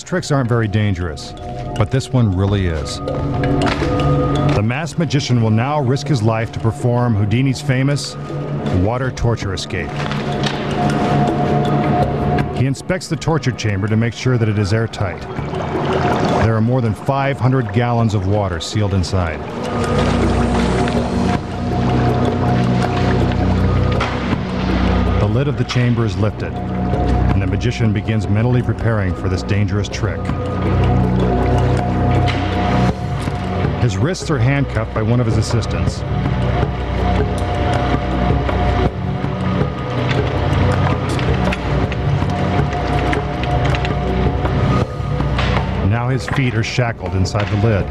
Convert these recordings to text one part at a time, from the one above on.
tricks aren't very dangerous, but this one really is. The masked magician will now risk his life to perform Houdini's famous water torture escape. He inspects the torture chamber to make sure that it is airtight. There are more than 500 gallons of water sealed inside. The lid of the chamber is lifted, and the magician begins mentally preparing for this dangerous trick. His wrists are handcuffed by one of his assistants. Now his feet are shackled inside the lid.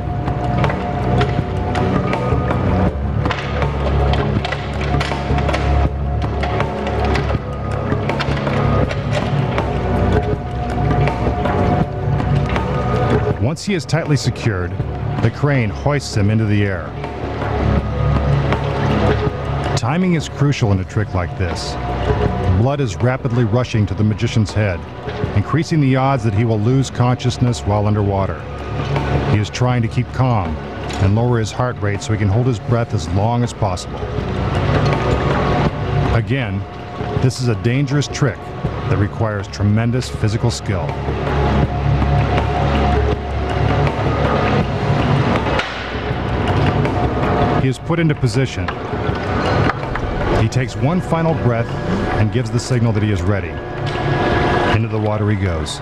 Once he is tightly secured, the crane hoists him into the air. Timing is crucial in a trick like this. Blood is rapidly rushing to the magician's head, increasing the odds that he will lose consciousness while underwater. He is trying to keep calm and lower his heart rate so he can hold his breath as long as possible. Again, this is a dangerous trick that requires tremendous physical skill. He is put into position. He takes one final breath and gives the signal that he is ready. Into the water he goes.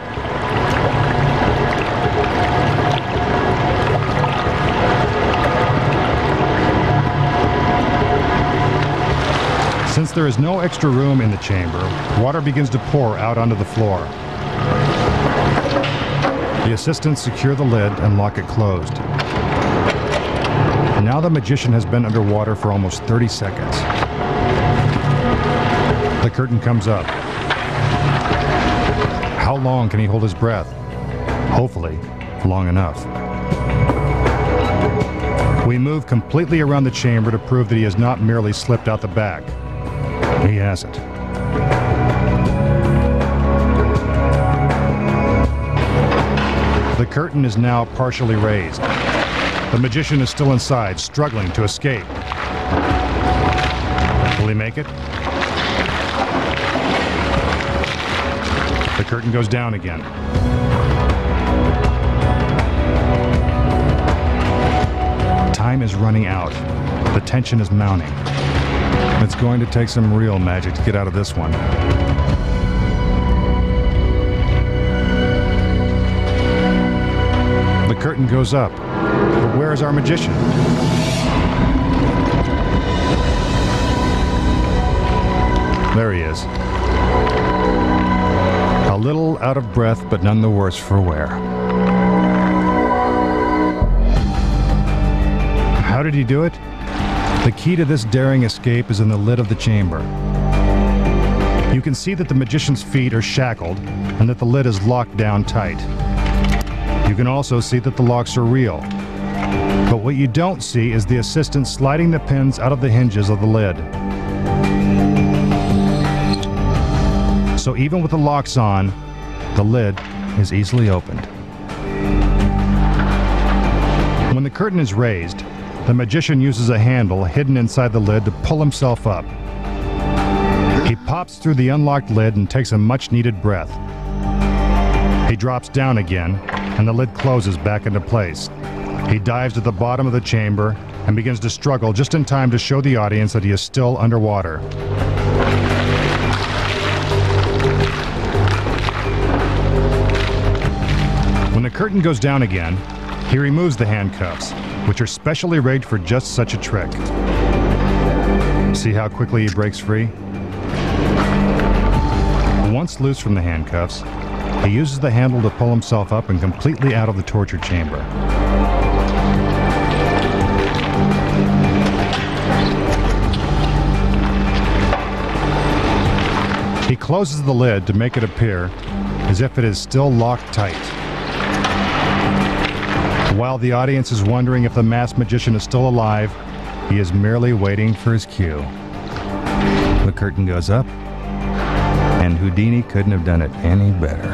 Since there is no extra room in the chamber, water begins to pour out onto the floor. The assistants secure the lid and lock it closed. Now the magician has been underwater for almost 30 seconds. The curtain comes up. How long can he hold his breath? Hopefully, long enough. We move completely around the chamber to prove that he has not merely slipped out the back. He hasn't. The curtain is now partially raised. The magician is still inside, struggling to escape. Will he make it? The curtain goes down again. Time is running out. The tension is mounting. It's going to take some real magic to get out of this one. The curtain goes up. But where is our magician? There he is. A little out of breath, but none the worse for wear. How did he do it? The key to this daring escape is in the lid of the chamber. You can see that the magician's feet are shackled and that the lid is locked down tight. You can also see that the locks are real. But what you don't see is the assistant sliding the pins out of the hinges of the lid. So even with the locks on, the lid is easily opened. When the curtain is raised, the magician uses a handle hidden inside the lid to pull himself up. He pops through the unlocked lid and takes a much-needed breath. He drops down again, and the lid closes back into place. He dives to the bottom of the chamber and begins to struggle just in time to show the audience that he is still underwater. When the curtain goes down again, he removes the handcuffs, which are specially rigged for just such a trick. See how quickly he breaks free? Once loose from the handcuffs, he uses the handle to pull himself up and completely out of the torture chamber. He closes the lid to make it appear as if it is still locked tight. While the audience is wondering if the masked magician is still alive, he is merely waiting for his cue. The curtain goes up, and Houdini couldn't have done it any better.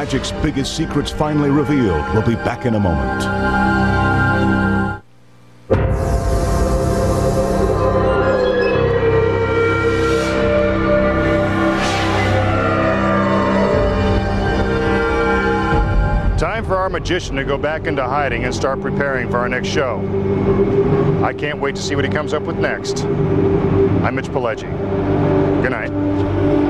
magic's biggest secrets finally revealed. We'll be back in a moment. Time for our magician to go back into hiding and start preparing for our next show. I can't wait to see what he comes up with next. I'm Mitch Pileggi. Good night.